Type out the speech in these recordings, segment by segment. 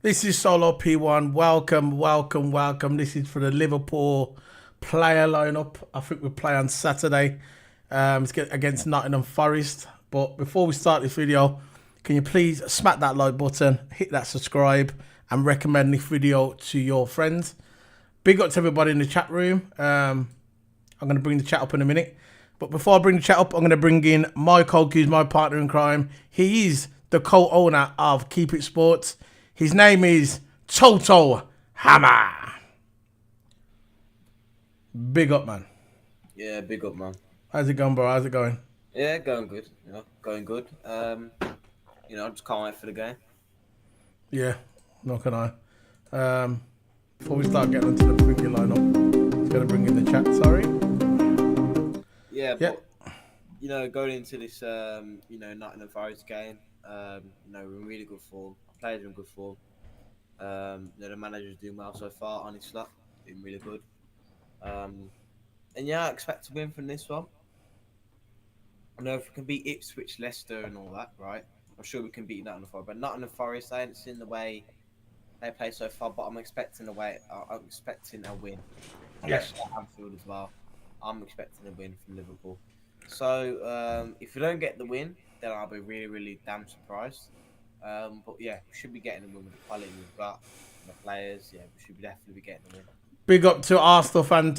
This is Solo P1. Welcome, welcome, welcome. This is for the Liverpool player lineup. I think we play on Saturday. It's against Nottingham Forest. But before we start this video, can you please smack that like button, hit that subscribe, and recommend this video to your friends. Big up to everybody in the chat room. I'm going to bring the chat up in a minute. But before I bring the chat up, I'm going to bring in Michael, who's my partner in crime. He is the co-owner of Keep It Sports. His name is Toto Hammer. Big up, man. Yeah, big up, man. How's it going, bro? How's it going? Yeah, going good. Going good. Just can't wait for the game. Yeah, not gonna lie. Before we start getting into the freaking lineup, just gonna bring in the chat. Sorry. Yeah. Yeah. going into this, Nottingham Forest game, we're in really good form. Players are in good form. The manager's doing well so far on his slot, doing really good. Um, and yeah, I expect to win from this one. I know if we can beat Ipswich, Leicester, and all that, right? I'm sure we can beat Nottingham Forest. But Nottingham Forest, I haven't seen the way they play so far, but I'm expecting a way. I'm expecting a win, Yeah. especially at Anfield as well. I'm expecting a win from Liverpool. So if we don't get the win, then I'll be really, really damn surprised. But yeah, we should be getting the win with the quality we've got, and the players. Yeah, we should definitely be getting the win. Big up to Arsenal fan,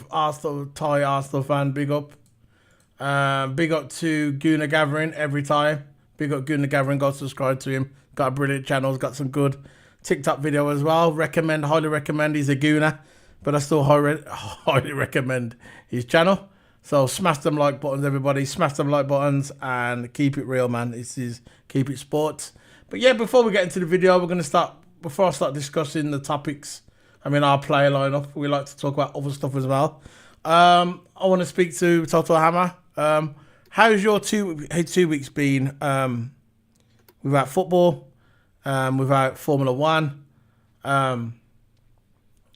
Arsenal Thai Arsenal fan. Big up. Big up to Guna Gathering every time. Big up Guna Gathering. Go subscribe to him. Got a brilliant channel. He's got some good TikTok video as well. Highly recommend. He's a Guna, but I still highly recommend his channel. So smash them like buttons, everybody. Smash them like buttons and keep it real, man. This is keep it sports. But yeah, before we get into the video, we're gonna start. Before I start discussing the topics, our player lineup. We like to talk about other stuff as well. I want to speak to Toto Hammer. How's your 2 weeks been without football, without Formula One?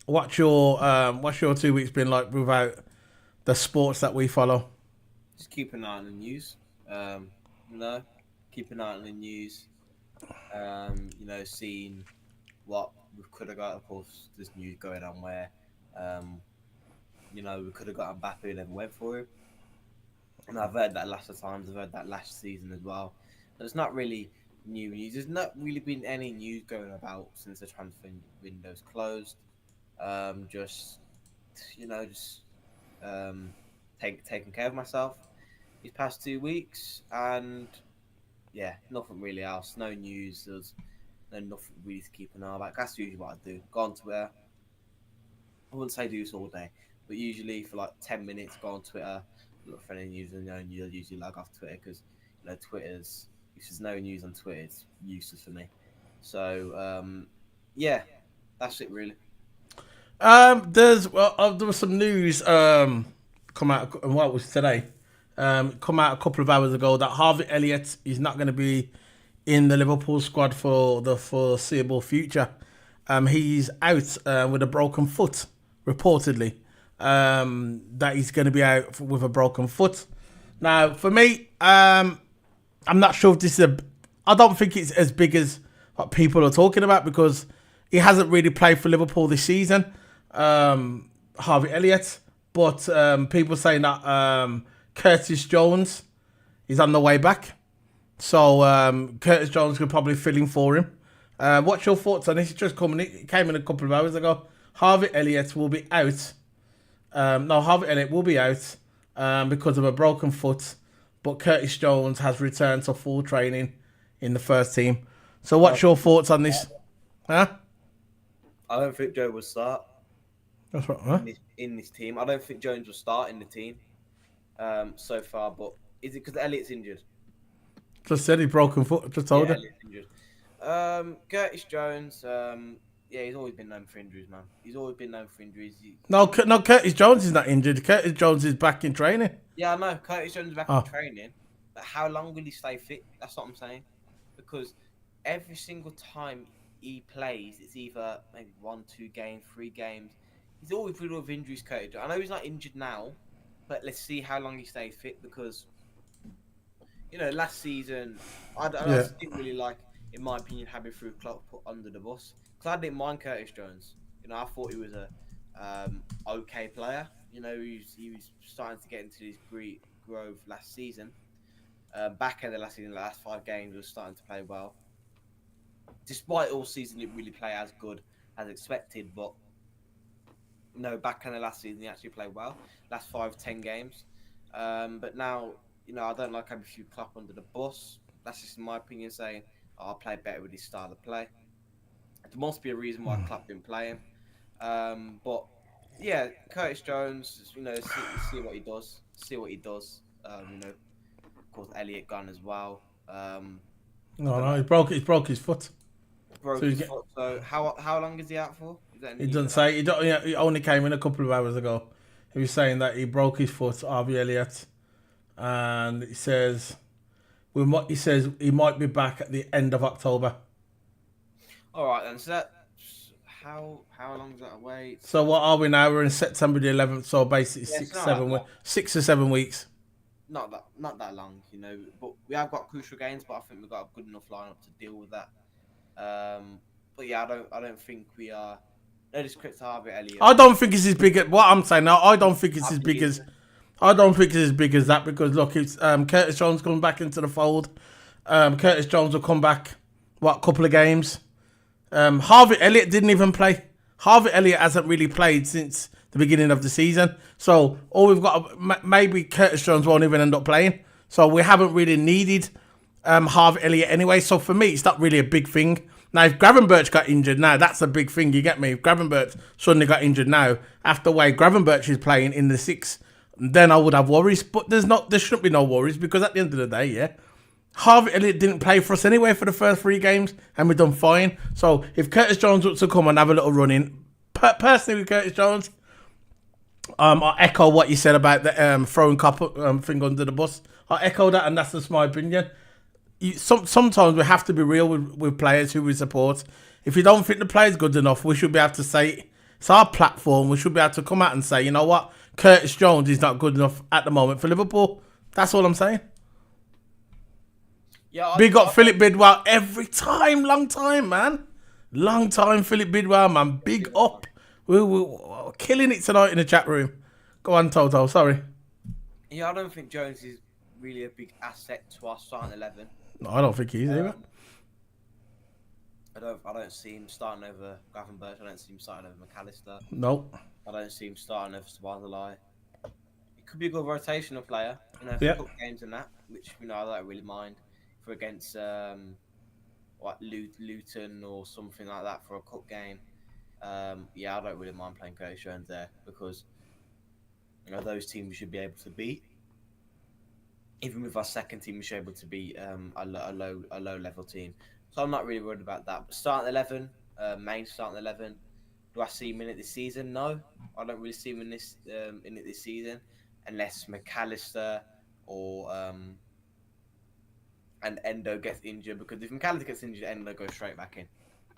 What's your 2 weeks been like without the sports that we follow? Just keep an eye on the news. Um, keep an eye on the news. Seeing what we could have got. Of course, there's news going on where, we could have got Mbappe and never went for him. And I've heard that lots of times. I've heard that last season as well. So it's not really new news. There's not really been any news going about since the transfer window's closed. Just taking care of myself these past 2 weeks, and yeah, nothing really else. No news. There's nothing really to keep an eye about. That's usually what I do. Go on Twitter. I wouldn't say do this all day, but usually for like 10 minutes, go on Twitter, look for any news, and you'll usually log off Twitter because Twitter's if there's no news on Twitter, it's useless for me. So yeah, that's it really. There was some news come out. What was today? Come out a couple of hours ago that Harvey Elliott is not going to be in the Liverpool squad for the foreseeable future. He's out with a broken foot, reportedly. That he's going to be out with a broken foot. Now, for me, I'm not sure if this is I don't think it's as big as what people are talking about because he hasn't really played for Liverpool this season. Harvey Elliott, but people saying that Curtis Jones is on the way back. So Curtis Jones could probably fill in for him. What's your thoughts on this? It came in a couple of hours ago. Harvey Elliott will be out. Harvey Elliott will be out because of a broken foot. But Curtis Jones has returned to full training in the first team. So what's your thoughts on this? Huh? I don't think Joe will start That's right. Huh? in this team. I don't think Jones will start in the team so far. But is it because Elliott's injured? Just said he broken foot. Just told her. Injured. Curtis Jones. He's always been known for injuries, man. He's always been known for injuries. No, Curtis Jones is not injured. Curtis Jones is back in training. Yeah, I know. Curtis Jones is back in training. But how long will he stay fit? That's what I'm saying. Because every single time he plays, it's either maybe 1, 2 games, 3 games. He's always riddled with injuries, Curtis Jones. I know he's not injured now, but let's see how long he stays fit because, last season, I didn't really like, in my opinion, having through Klopp put under the bus. Because I didn't mind Curtis Jones. I thought he was a okay player. He was starting to get into his growth last season. Back in the last season, the last 5 games, he was starting to play well. Despite all season, he didn't really play as good as expected. But back in the last season, he actually played well. Last 5-10 games. But now, I don't like having a few Klopp under the bus. That's just my opinion, saying I'll play better with his style of play. There must be a reason why Klopp didn't play him. But yeah, Curtis Jones, see what he does. See what he does. Of course, Elliott gone as well. No, he broke his foot. His foot. So how long is he out for? He doesn't say. He only came in a couple of hours ago. He was saying that he broke his foot, Harvey Elliott. and it says he says he might be back at the end of October. All right then. So that how long is that away? So what are we now? We're in September the 11th. So basically Yeah, it's not that long. 6 or 7 weeks. Not that long, you know. But we have got crucial games, but I think we've got a good enough lineup to deal with that. But yeah, I don't think we are. No discredit to Harvey Elliott. I don't think it's as big as what I'm saying now. I don't think it's as big as. I don't think it's as big as that because look, it's Curtis Jones coming back into the fold. Curtis Jones will come back. What, couple of games? Harvey Elliott didn't even play. Harvey Elliott hasn't really played since the beginning of the season. So all we've got, maybe Curtis Jones won't even end up playing. So we haven't really needed Harvey Elliott anyway. So for me, it's not really a big thing. Now, if Gravenberch got injured now, that's a big thing. You get me? If Gravenberch suddenly got injured now, after the way Gravenberch is playing in the 6, then I would have worries. But there shouldn't be no worries because at the end of the day, yeah, Harvey Elliott didn't play for us anyway for the first 3 games, and we've done fine. So if Curtis Jones wants to come and have a little run in, personally with Curtis Jones, I echo what you said about the throwing cop thing under the bus. I echo that, and that's just my opinion. Sometimes we have to be real with players who we support. If you don't think the player's good enough, we should be able to say, it's our platform, we should be able to come out and say, you know what, Curtis Jones is not good enough at the moment for Liverpool. That's all I'm saying. Yeah, Big up Philip Bidwell every time. Long time, man. Long time, Philip Bidwell, man. Big up. We're killing it tonight in the chat room. Go on, Toto. Sorry. Yeah, I don't think Jones is really a big asset to our starting 11. No, I don't think he is either. I don't see him starting over Gravenberch. I don't see him starting over McAllister. Nope. I don't see him starting over Szoboszlai. It could be a good rotational player, you know, for cup games and that, which I don't really mind. For against Luton or something like that for a cup game. Yeah, I don't really mind playing Curtis Jones there because those teams we should be able to beat. Even with our second team, we should be able to beat a low level team. So I'm not really worried about that. But starting 11, main starting 11. Do I see him in it this season? No, I don't really see him in it this season, unless McAllister or and Endo gets injured. Because if McAllister gets injured, Endo goes straight back in.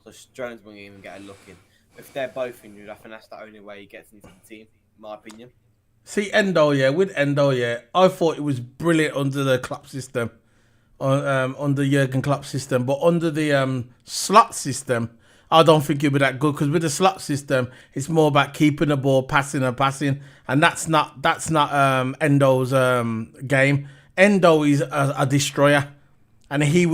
So Jones won't even get a look in. If they're both injured, I think that's the only way he gets into the team, in my opinion. See, with Endo, I thought it was brilliant under the Klopp system, under Jurgen Klopp system. But under the slot system, I don't think he'll be that good because with the slot system, it's more about keeping the ball, passing, and that's not Endo's game. Endo is a destroyer. And he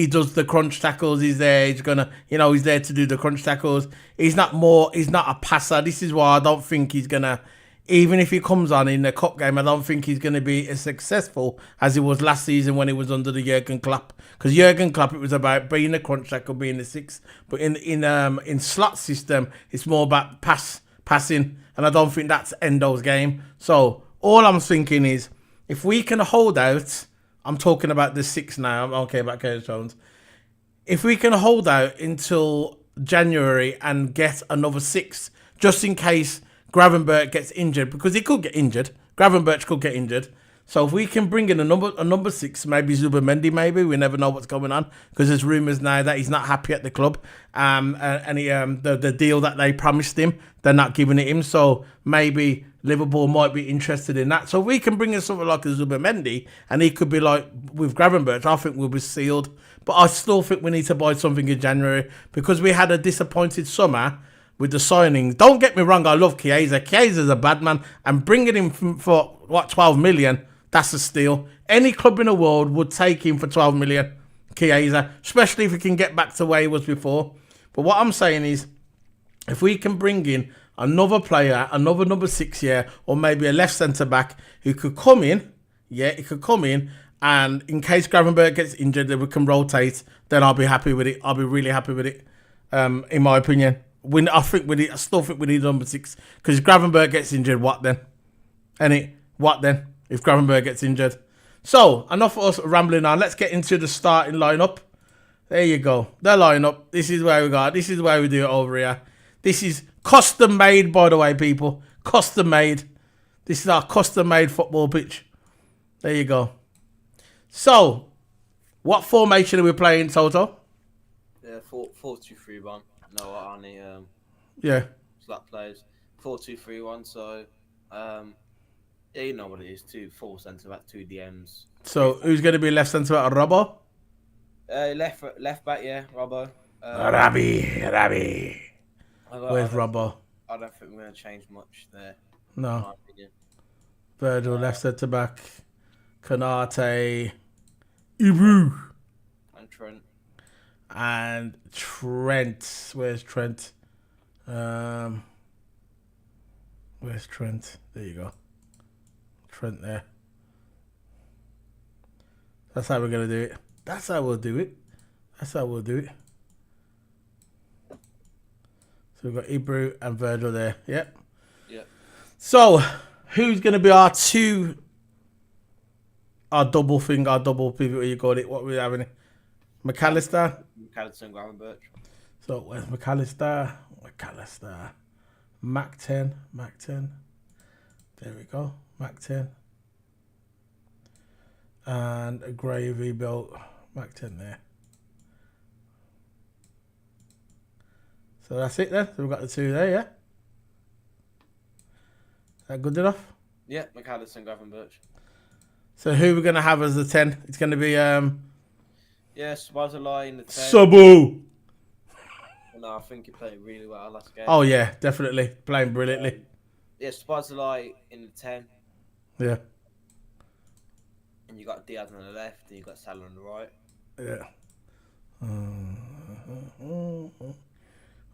does the crunch tackles. He's there. He's there to do the crunch tackles. He's not a passer. This is why I don't think he's gonna, even if he comes on in the cup game, I don't think he's gonna be as successful as he was last season when he was under the Jurgen Klopp. Because Jurgen Klopp, it was about being a crunch tackle, being the 6. But in slot system, it's more about passing, and I don't think that's Endo's game. So all I'm thinking is, if we can hold out. I'm talking about the 6 now. I'm okay about Curtis Jones. If we can hold out until January and get another 6, just in case Gravenberch gets injured, because he could get injured. Gravenberch could get injured. So if we can bring in a number 6, maybe Zubimendi, maybe we never know what's going on because there's rumours now that he's not happy at the club. The deal that they promised him, they're not giving it him. So maybe Liverpool might be interested in that. So if we can bring in something like a Zubimendi and he could be like with Gravenberch, I think we'll be sealed. But I still think we need to buy something in January because we had a disappointed summer with the signings. Don't get me wrong, I love Chiesa. Chiesa's a bad man, and bringing him for 12 million, that's a steal. Any club in the world would take him for 12 million, Chiesa, especially if he can get back to where he was before. But what I'm saying is, if we can bring in another player, another number 6 here, or maybe a left centre-back who could come in, and in case Gravenberch gets injured, then we can rotate, then I'll be happy with it. I'll be really happy with it, in my opinion. I still think we need number 6, because if Gravenberch gets injured, what then? What then? If Gravenberch gets injured. So, enough of us rambling on. Let's get into the starting lineup. There you go. The lineup. This is where we got. This is where we do it over here. This is custom made, by the way, people. Custom made. This is our custom made football pitch. There you go. So, what formation are we playing, Toto? Yeah, 4-2-3-1. No, only Yeah. slot players. 4-2-3-1. So, um, yeah, you know what it is. Two full centre back, two DMs, three. So, who's going to be left centre back? Robbo? Left back, yeah, Robbo. Rabbi. I Where's don't think Robbo? we're gonna change much there, in No. my opinion. Virgil, left centre back. Canate. Ibu. And Trent. And Trent. Where's Trent? Um, where's Trent? There you go. Trent there. That's how we're going to do it. That's how we'll do it. That's how we'll do it. So we've got Ibru and Virgil there. Yep. Yeah. So, who's going to be our double thing, our double pivot, what you call it? What are we having? McAllister. McAllister and Gravenberch. So, where's McAllister? McAllister. Mac 10. Mac 10. There we go. Mac 10. And a gravy built Mac 10 there. So that's it then. So we've got the two there, yeah? Is that good enough? Yeah, McAllister and Gravenberch. So who we're gonna have as the 10? It's gonna be Yeah, Swaziland in the 10. Sabu. No, I think he played really well last game. Oh yeah, definitely. Playing brilliantly. Yeah, Swaziland in the 10. Yeah. And you got Diaz on the left, and you got Salah on the right. Yeah.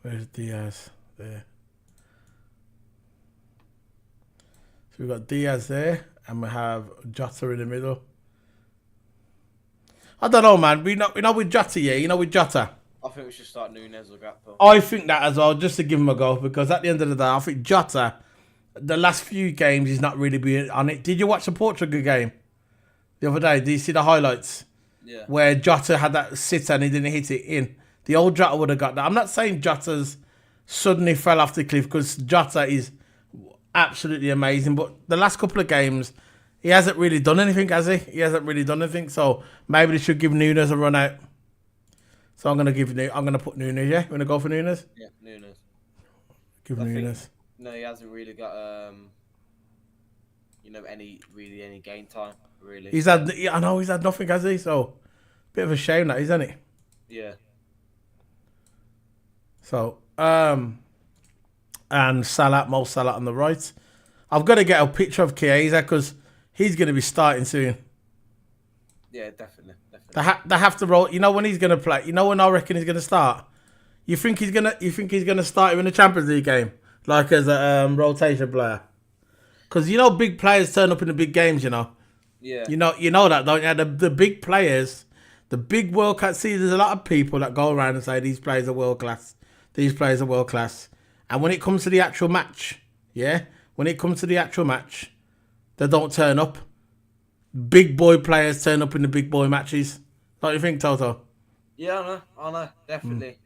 Where's Diaz? There. So we've got Diaz there, and we have Jota in the middle. I don't know, man. We know with Jota, yeah. You know with Jota. I think we should start Nunes or Gakpo. I think that as well, just to give him a go, because at the end of the day, I think Jota, the last few games, he's not really been on it. Did you watch the Portugal game the other day? Did you see the highlights? Yeah. Where Jota had that sitter and he didn't hit it in. The old Jota would have got that. I'm not saying Jota's suddenly fell off the cliff, because Jota is absolutely amazing. But the last couple of games, he hasn't really done anything, has he? He hasn't really done anything. So maybe they should give Nunes a run out. So I'm gonna put Nunes. Yeah, you wanna go for Nunes? Yeah, Nunes. Give Nunes. No, he hasn't really got any game time really. I know he's had nothing, has he? So bit of a shame that, isn't it? Yeah. So and Mo Salah on the right. I've got to get a picture of Chiesa because he's going to be starting soon. Yeah, definitely. They have to roll. You know when he's going to play. You know when I reckon he's going to start. You think he's gonna start him in the Champions League game, like as a rotation player? Because you know big players turn up in the big games. You know. Yeah. You know that, don't you? The big players, the big world class. See, there's a lot of people that go around and say these players are world class. These players are world class. And when it comes to the actual match, yeah, when it comes to the actual match, they don't turn up. Big boy players turn up in the big boy matches. Don't you think, Toto? Yeah, I know, definitely.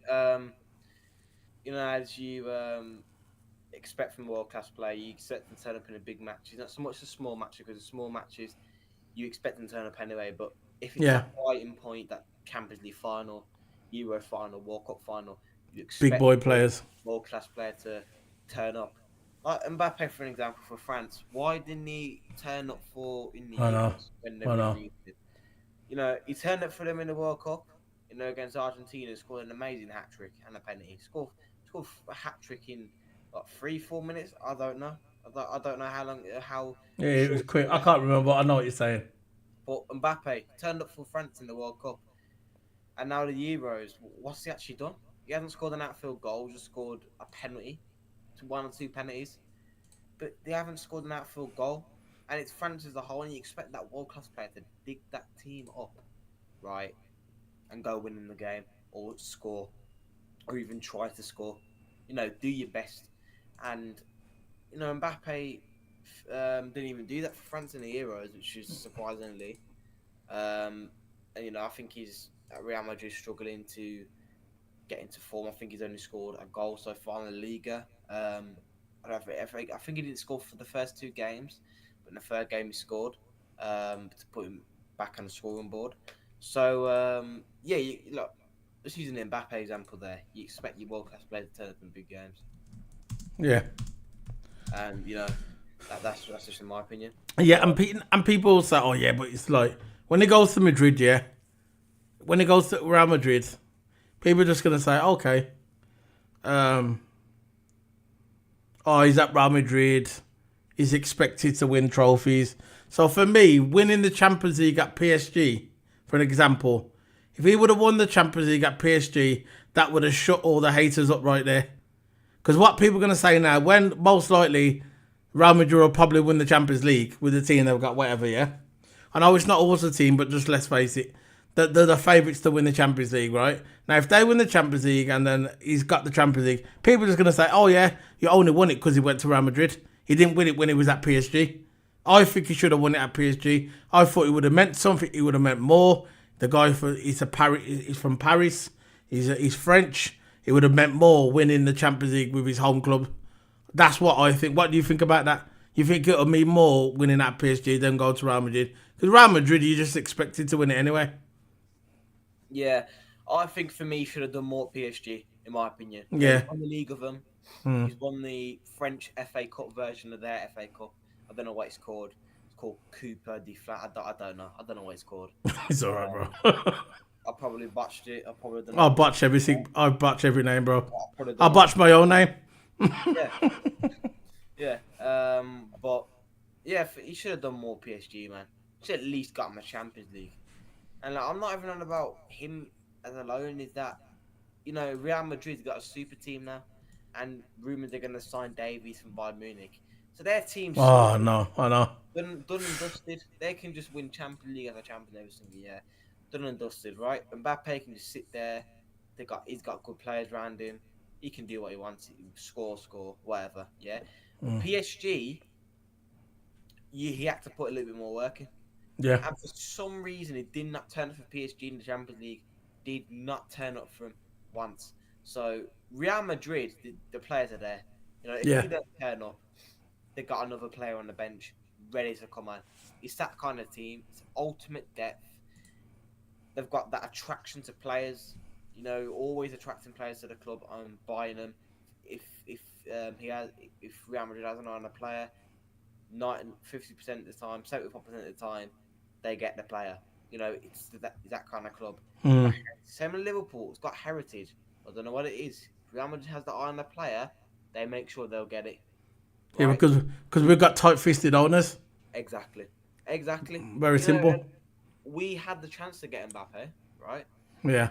As you expect from a world class player, you expect them to turn up in a big match. It's not so much the small matches, because the small matches you expect them to turn up anyway. But if it's a fighting point, that Champions League final, Euro final, World Cup final, you expect big boy players, world class player to turn up. Like Mbappe, for an example, for France, why didn't he turn up in the Euros when they were needed? He turned up for them in the World Cup. Against Argentina, scored an amazing hat trick and a penalty. Scored a hat trick in 3-4 minutes. I don't know. I don't know how long. Yeah, it was quick. I can't remember. I know what you're saying. But Mbappe turned up for France in the World Cup, and now the Euros. What's he actually done? He hasn't scored an outfield goal. Just scored a penalty, one or two penalties, but they haven't scored an outfield goal. And it's France as a whole, and you expect that world class player to dig that team up, right? And go win in the game, or score, or even try to score. Do your best. And Mbappe didn't even do that for France in the Euros, which is surprisingly. And I think he's at Real Madrid struggling to get into form. I think he's only scored a goal so far in the Liga. I think he didn't score for the first two games, but in the third game he scored. to put him back on the scoring board. So yeah, look, just using the Mbappe example there, you expect your world class players to turn up in big games, Yeah. and that's just in my opinion. Yeah, and people say, oh yeah, but it's like when it goes to Madrid, yeah, when it goes to Real Madrid, people are just gonna say, okay, um, oh, he's at Real Madrid, he's expected to win trophies. So for me, winning the Champions League at PSG, for an example, if he would have won the Champions League at PSG, that would have shut all the haters up right there. Because what people are going to say now, when most likely Real Madrid will probably win the Champions League with the team they've got, whatever, yeah? I know it's not always the team, but just let's face it, they're the favourites to win the Champions League, right? Now, if they win the Champions League and then he's got the Champions League, people are just going to say, oh yeah, you only won it because he went to Real Madrid. He didn't win it when he was at PSG. I think he should have won it at PSG. I thought it would have meant something. It would have meant more. The guy he's from Paris. He's French. It would have meant more winning the Champions League with his home club. That's what I think. What do you think about that? You think it would mean more winning at PSG than go to Real Madrid? Because Real Madrid, you just expected to win it anyway. Yeah, I think for me, he should have done more at PSG, in my opinion. Yeah. He's won the league of them. He's won the French FA Cup version of their FA Cup. I don't know what it's called. It's called Cooper de Flat. I don't know. I don't know what it's called. It's alright, bro. I probably botched it. I probably don't know. I'll botch everything. I'll botch every name, bro. I'll botch my own name. Yeah. Yeah. But yeah, he should have done more PSG, man. Should at least got him a Champions League. And like, I'm not even on about him as alone. Is that Real Madrid's got a super team now, and rumours they're going to sign Davies from Bayern Munich. So their team's Oh no, I know. done and dusted. They can just win Champions League as a champion every single year. Done and dusted, right? Mbappe can just sit there. He's got good players around him. He can do what he wants. He can score, whatever. Yeah. PSG, he had to put a little bit more work in. Yeah. And for some reason, he did not turn up for PSG in the Champions League. Did not turn up for him once. So Real Madrid, the players are there. If you don't turn up, they got another player on the bench ready to come on. It's that kind of team. It's ultimate depth. They've got that attraction to players. Always attracting players to the club and buying them. If Real Madrid has an eye on a player, 50% of the time, 75% of the time, they get the player. It's that kind of club. Same with Liverpool. It's got heritage. I don't know what it is. If Real Madrid has the eye on the player, they make sure they'll get it. Right? Yeah, because we've got tight-fisted owners. Exactly. Very simple. We had the chance to get Mbappe, right? Yeah.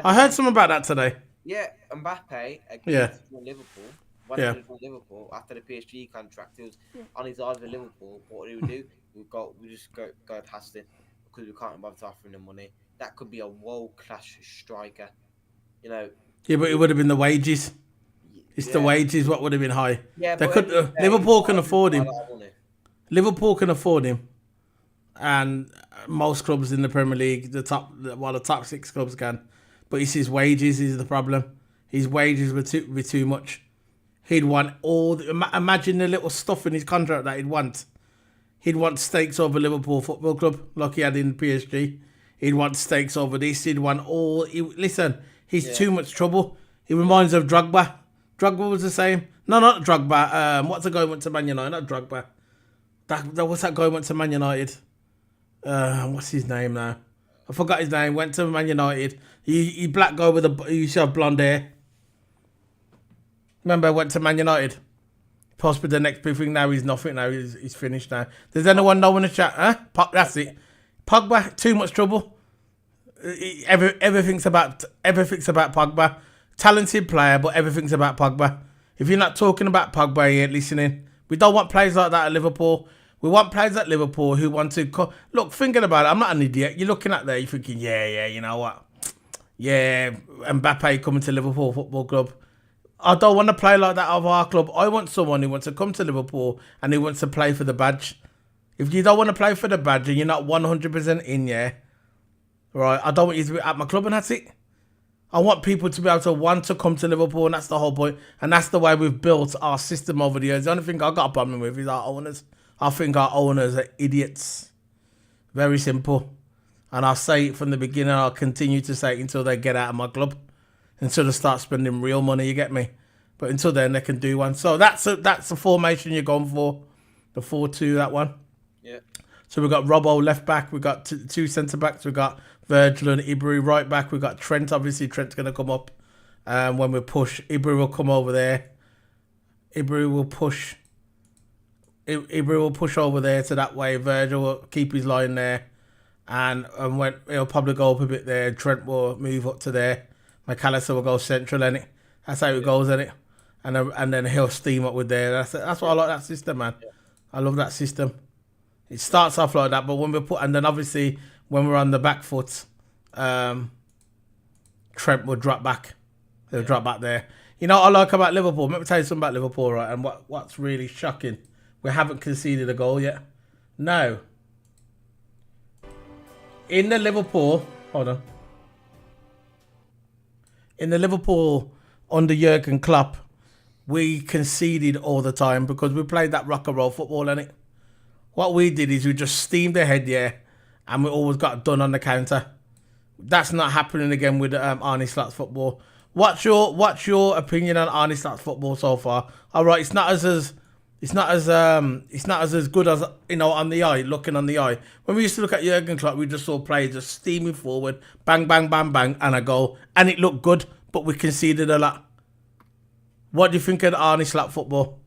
I heard something about that today. Yeah, Mbappe against Liverpool. When he was Liverpool after the PSG contract, he was on his side with Liverpool. What do we do? We just go past him because we can't bother offering him money. That could be a world-class striker. Yeah, but it would have been the wages. It's the wages. What would have been high? Yeah, they could. Liverpool can afford him. Liverpool can afford him, and most clubs in the Premier League, the top 6 clubs can. But it's his wages is the problem. His wages were too much. He'd want imagine the little stuff in his contract that he'd want. He'd want stakes over Liverpool Football Club, like he had in PSG. He'd want stakes over this. He'd want all. Listen, he's too much trouble. He reminds of Drogba. Drogba was the same. No, not Drogba. What's the guy who went to Man United? Not Drogba. What's that guy who went to Man United? What's his name now? I forgot his name. Went to Man United. He black guy with he used to have blonde hair. Remember, went to Man United. Possibly the next big thing. Now he's nothing. Now he's finished. Now does anyone know in the chat? That's it. Pogba, too much trouble. Everything's about Pogba. Talented player, but everything's about Pogba. If you're not talking about Pogba, you ain't listening. We don't want players like that at Liverpool. We want players at Liverpool who want to... Look, thinking about it, I'm not an idiot. You're looking at there, you're thinking, yeah, you know what? Yeah, Mbappe coming to Liverpool Football Club. I don't want to play like that of our club. I want someone who wants to come to Liverpool and who wants to play for the badge. If you don't want to play for the badge and you're not 100% in, right, I don't want you to be at my club and that's it. I want people to be able to want to come to Liverpool, and that's the whole point. And that's the way we've built our system over the years. The only thing I got a problem with is our owners. I think our owners are idiots. Very simple. And I'll say it from the beginning. I'll continue to say it until they get out of my club, until they start spending real money. You get me? But until then, they can do one. So that's the formation you're going for, the 4-2. That one. Yeah. So we've got Robbo left back. We've got two centre backs. We've got Virgil and Ibri right back. We've got Trent. Obviously, Trent's going to come up when we push. Ibri will come over there. Ibri will push over there to that way. Virgil will keep his line there. And when he'll probably go up a bit there. Trent will move up to there. McAllister will go central, innit? That's how it goes, innit? And then he'll steam up with there. That's why I like that system, man. Yeah. I love that system. It starts off like that, but when we and then obviously when we're on the back foot, Trent will drop back. He'll drop back there. You know what I like about Liverpool? Let me tell you something about Liverpool, right? And what's really shocking, we haven't conceded a goal yet. No. In the Liverpool under Jurgen Klopp, we conceded all the time because we played that rock and roll football, innit? What we did is we just steamed ahead, yeah, and we always got done on the counter. That's not happening again with Arne Slot's football. What's your opinion on Arne Slot's football so far? All right, it's not as good as, you know, on the eye, looking on the eye. When we used to look at Jurgen Klopp, we just saw players just steaming forward, bang, bang, bang, bang, and a goal, and it looked good, but we conceded a lot. What do you think of Arne Slot football?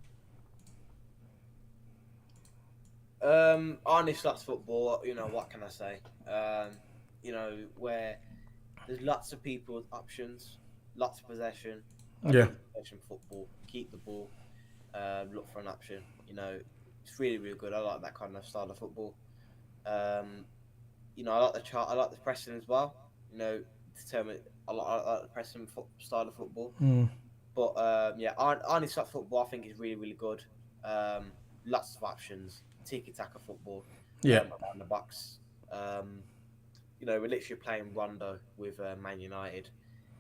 Arne Slot's football, you know, what can I say? You know, where there's lots of people with options, lots of possession. Yeah. Possession football, keep the ball, look for an option. You know, it's really, really good. I like that kind of style of football. You know, I like the pressing as well. You know, I like the pressing style of football. But yeah, Arne Slot football I think is really, really good. Lots of options, tiki-taka football. Yeah. Around the box. You know, we're literally playing Rondo with Man United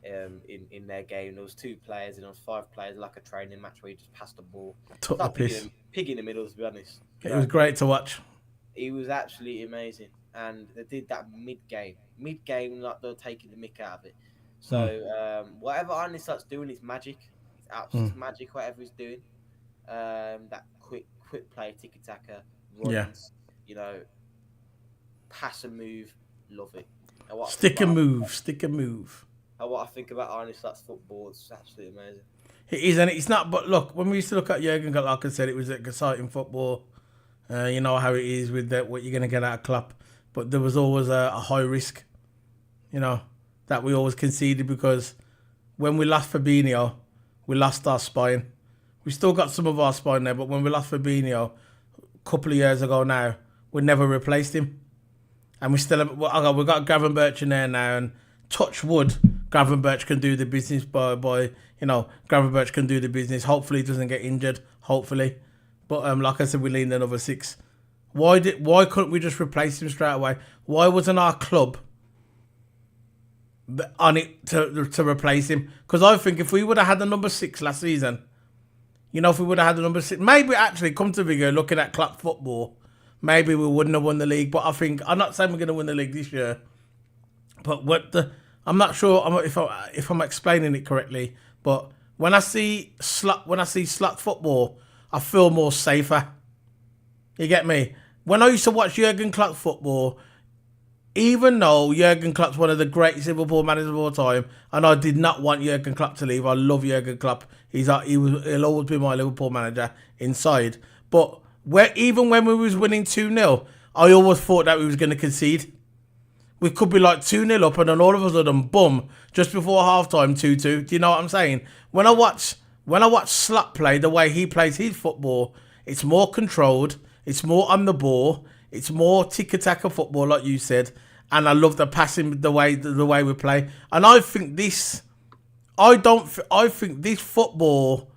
in their game. There was 2 players and there was 5 players, like a training match where you just passed the ball. Took the piss. Pig in the middle, to be honest. It was great to watch. He was absolutely amazing. And they did that mid-game. Like they're taking the mick out of it. So whatever Arne Slot's doing is magic. It's absolute magic, whatever he's doing. That quick play, tiki-taka, runs, you know, pass and move, love it. Stick and move. And what I think about Arne Slot's football, it's absolutely amazing. It is, and it's not. But look, when we used to look at Jurgen Klopp, like I said, it was exciting football. You know how it is with what you're going to get out of Klopp. But there was always a high risk, you know, that we always conceded because when we lost Fabinho, we lost our spine. We still got some of our spine there, but when we lost Fabinho a couple of years ago now, we never replaced him. And we got Gravenberch in there now, and touch wood, Gravenberch can do the business Gravenberch can do the business. Hopefully he doesn't get injured, hopefully. But like I said, we need another 6. Why couldn't we just replace him straight away? Why wasn't our club on it to replace him? Because I think if we would have had the number 6 last season, you know, if we would have had the number 6, maybe actually come to figure, looking at Klopp football, maybe we wouldn't have won the league. But I think, I'm not saying we're going to win the league this year, but I'm not sure if I'm explaining it correctly. But when I see slot football, I feel more safer. You get me? When I used to watch Jurgen Klopp football, even though Jurgen Klopp's one of the greatest Liverpool managers of all time, and I did not want Jurgen Klopp to leave. I love Jurgen Klopp. He'll always be my Liverpool manager inside. But even when we was winning 2-0, I always thought that we was going to concede. We could be like 2-0 up, and then all of a sudden, boom, just before half-time, 2-2. Do you know what I'm saying? When I watch Slot play, the way he plays his football, it's more controlled, it's more on the ball, it's more tiki-taka football, like you said, and I love the passing, the way we play. And I think this football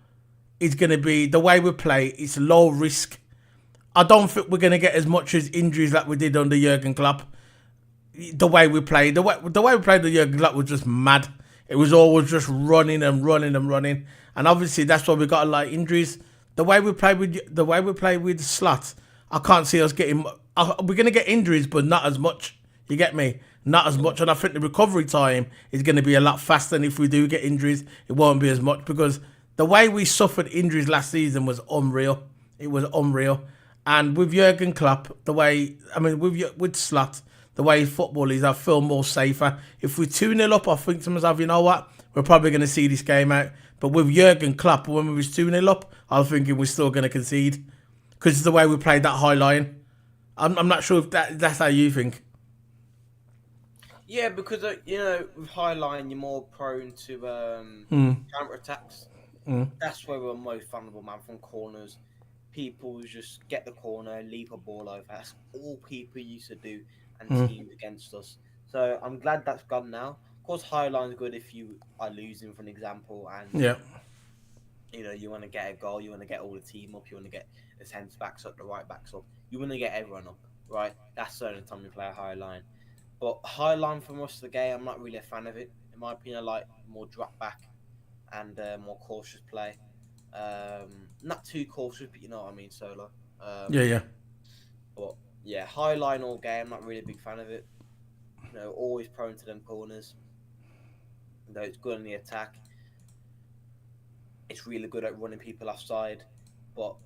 is going to be, the way we play, it's low risk. I don't think we're going to get as much as injuries like we did under Jurgen Klopp. The way we played, the way we played the Jurgen Klopp was just mad. It was always just running and running and running, and obviously that's why we got a lot of injuries. The way we play with Slot, I can't see us getting we're going to get injuries, but not as much. You get me? Not as much. And I think the recovery time is going to be a lot faster. And if we do get injuries, it won't be as much because the way we suffered injuries last season was unreal. It was unreal. And with Jurgen Klopp, with Slot, the way football is, I feel more safer. If we're 2-0 up, I think to myself, you know what? We're probably going to see this game out. But with Jurgen Klopp, when we was 2-0 up, I was thinking we're still going to concede. Because it's the way we played that high line. I'm not sure if that's how you think. Yeah, because with high line, you're more prone to counter attacks. That's where we're most vulnerable, man. From corners, people just get the corner, leap a ball over. That's all people used to do, and teams against us. So I'm glad that's gone now. Of course, high line's good if you are losing, for an example, and you want to get a goal, you want to get all the team up, you want to get the centre backs up, the right backs up, you want to get everyone up, right? That's the only time you play a high line. But high line for most of the game, I'm not really a fan of it. In my opinion, I like more drop back and more cautious play. Not too cautious, but you know what I mean, Solo. Yeah. But yeah, high line all game, not really a big fan of it. Always prone to them corners. Though it's good on the attack. It's really good at running people offside. But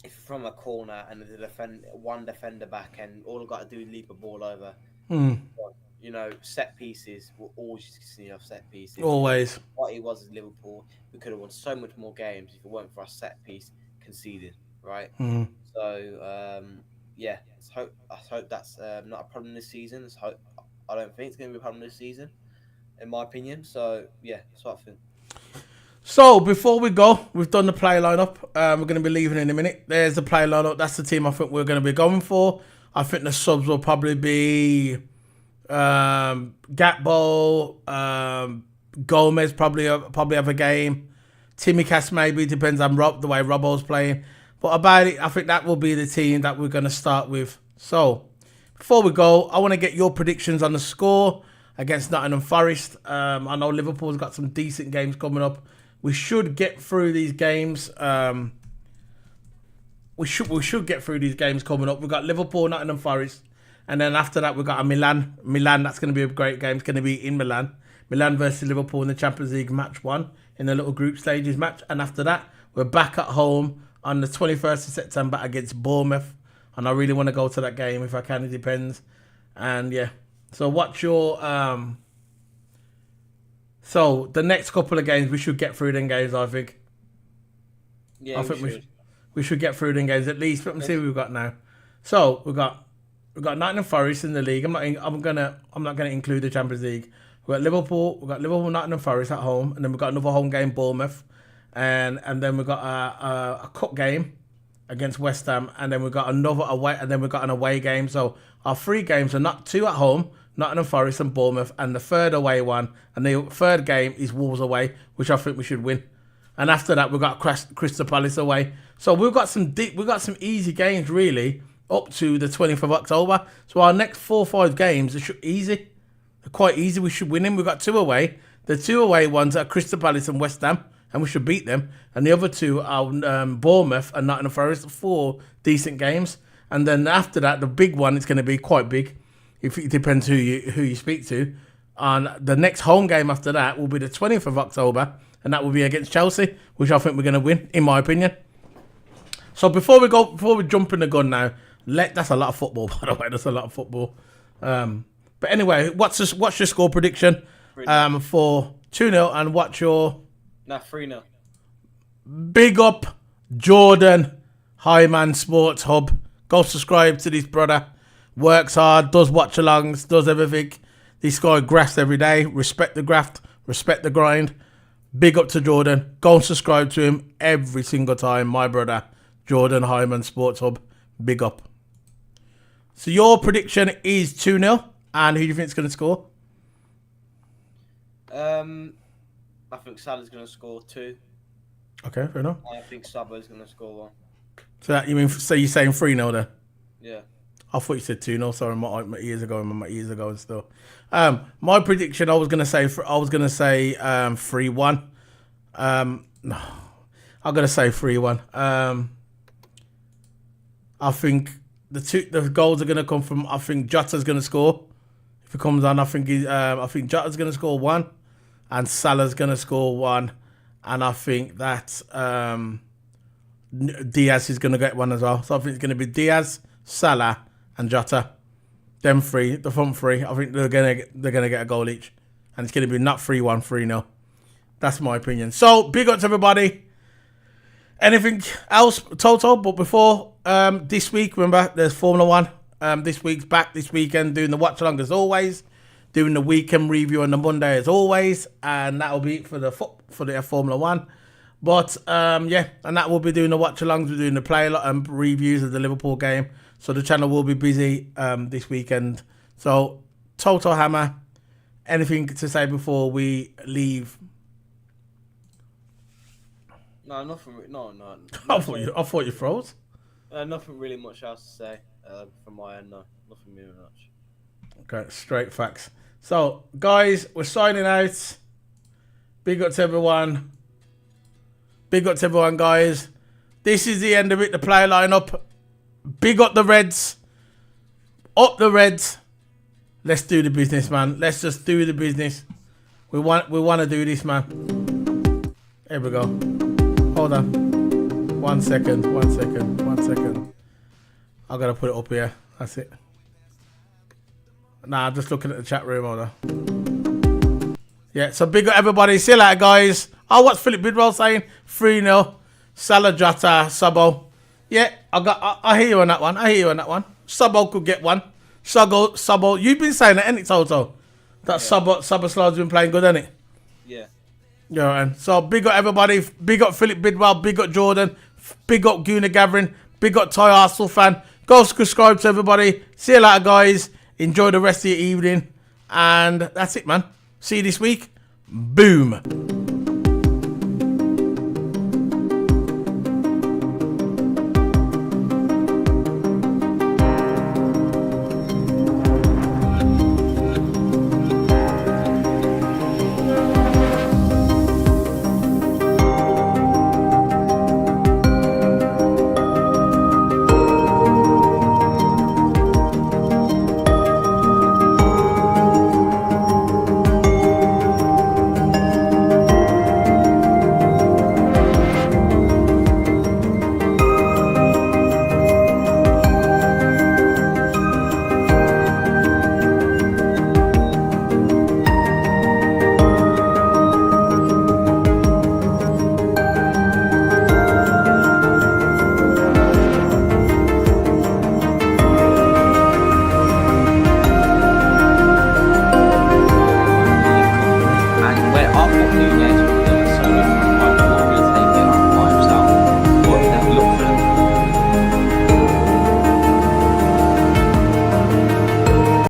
if from a corner and there's one defender back and all I've got to do is leap a ball over, set pieces will always see off set pieces. Always. What it was at Liverpool, we could have won so much more games if it weren't for our set piece conceded, right? So, I hope that's not a problem this season. I don't think it's going to be a problem this season, in my opinion. So, yeah, that's what I think. So, before we go, we've done the play lineup. We're going to be leaving in a minute. There's the play lineup. That's the team I think we're going to be going for. I think the subs will probably be Gatbo, Gomez probably have a game. Timmy Cass maybe, depends on the way Robbo's playing. But about it, I think that will be the team that we're going to start with. So, before we go, I want to get your predictions on the score against Nottingham Forest. I know Liverpool's got some decent games coming up. We should get through these games. We should get through these games coming up. We've got Liverpool, Nottingham Forest. And then after that, we've got a Milan. Milan, that's going to be a great game. It's going to be in Milan. Milan versus Liverpool in the Champions League match 1 in the little group stages match. And after that, we're back at home on the 21st of September against Bournemouth. And I really want to go to that game if I can. It depends. And yeah. So what's your... So the next couple of games, we should get through them games, I think. Yeah, I think we should get through them games at least. Let me see what we've got now. So we've got Nottingham Forest in the league. I'm not gonna include the Champions League. We've got Liverpool, Nottingham Forest at home, and then we've got another home game, Bournemouth, and then we've got a cup game against West Ham, and then we've got another away, and then we've got an away game. So our 3 games are not 2 at home, Nottingham Forest and Bournemouth, and the third away one, and the third game is Wolves away, which I think we should win. And after that, we've got Crystal Palace away. So we've got some easy games really up to the 20th of October. So our next 4 or 5 games are easy. They're quite easy. We should win them. We've got 2 away. The 2 away ones are Crystal Palace and West Ham, and we should beat them. And the other 2 are Bournemouth and Nottingham Forest. 4 decent games. And then after that, the big one is going to be quite big. If it depends who you speak to. And the next home game after that will be the 20th of October, and that will be against Chelsea, which I think we're going to win, in my opinion. So before we jump in the gun now, that's a lot of football, by the way. That's a lot of football. But anyway, what's your score prediction for 2-0, and what's your... 3-0. Big up Jordan, Highman Sports Hub. Go subscribe to this brother. Works hard, does watch-alongs, does everything. This guy grafts every day. Respect the graft, respect the grind. Big up to Jordan. Go and subscribe to him every single time. My brother, Jordan Hyman Sports Hub. Big up. So your prediction is 2-0. And who do you think is going to score? I think Salah's going to score 2. Okay, fair enough. I think Saba's going to score 1. So you're saying 3-0 then? Yeah. I thought you said 2-0. Sorry, my ears are going. My ears are going still. My prediction, I was gonna say 3-1. No, I'm gonna say 3-1. I think the goals are going to come from, I think Jota's going to score. If it comes on, I think Jota's going to score 1 and Salah's going to score 1. And I think that Diaz is going to get 1 as well. So I think it's going to be Diaz, Salah and Jota. Them 3, the front 3. I think they're going to get a goal each. And it's going to be not 3-1, 3-0. That's my opinion. So, big up to everybody. Anything else, Toto? But before this week, remember, there's Formula 1. This week's back this weekend, doing the watch along as always. Doing the weekend review on the Monday as always. And that'll be it for the Formula 1. But, yeah, and that will be doing the watch alongs. We're doing the play reviews of the Liverpool game. So, the channel will be busy this weekend. So, Toto Hammer, anything to say before we leave? No, nothing. No. I thought you froze. Nothing really much else to say from my end. No, nothing really much. Okay, straight facts. So, guys, we're signing out. Big up to everyone. Big up to everyone, guys. This is the end of it. The player lineup. Big up the Reds. Up the Reds. Let's do the business, man. Let's just do the business. We want to do this, man. Here we go. Hold on. 1 second. I gotta put it up here. That's it. Nah, I'm just looking at the chat room. Hold on. Yeah, so big up everybody. See you later, guys. Oh, what's Philip Bidwell saying? 3-0. Salah, Jota, Sabo. Yeah, I hear you on that one. Sabo could get 1. Sabo. You've been saying that, ain't it, Toto? That Sabo Slide's been playing good, ain't it? Yeah. Yeah, man. So big up everybody. Big up Philip Bidwell. Big up Jordan. Big up Guna Gathering. Big up Ty Arsenal fan. Go subscribe to everybody. See you later, guys. Enjoy the rest of your evening. And that's it, man. See you this week. Boom. And we're up on New Year's.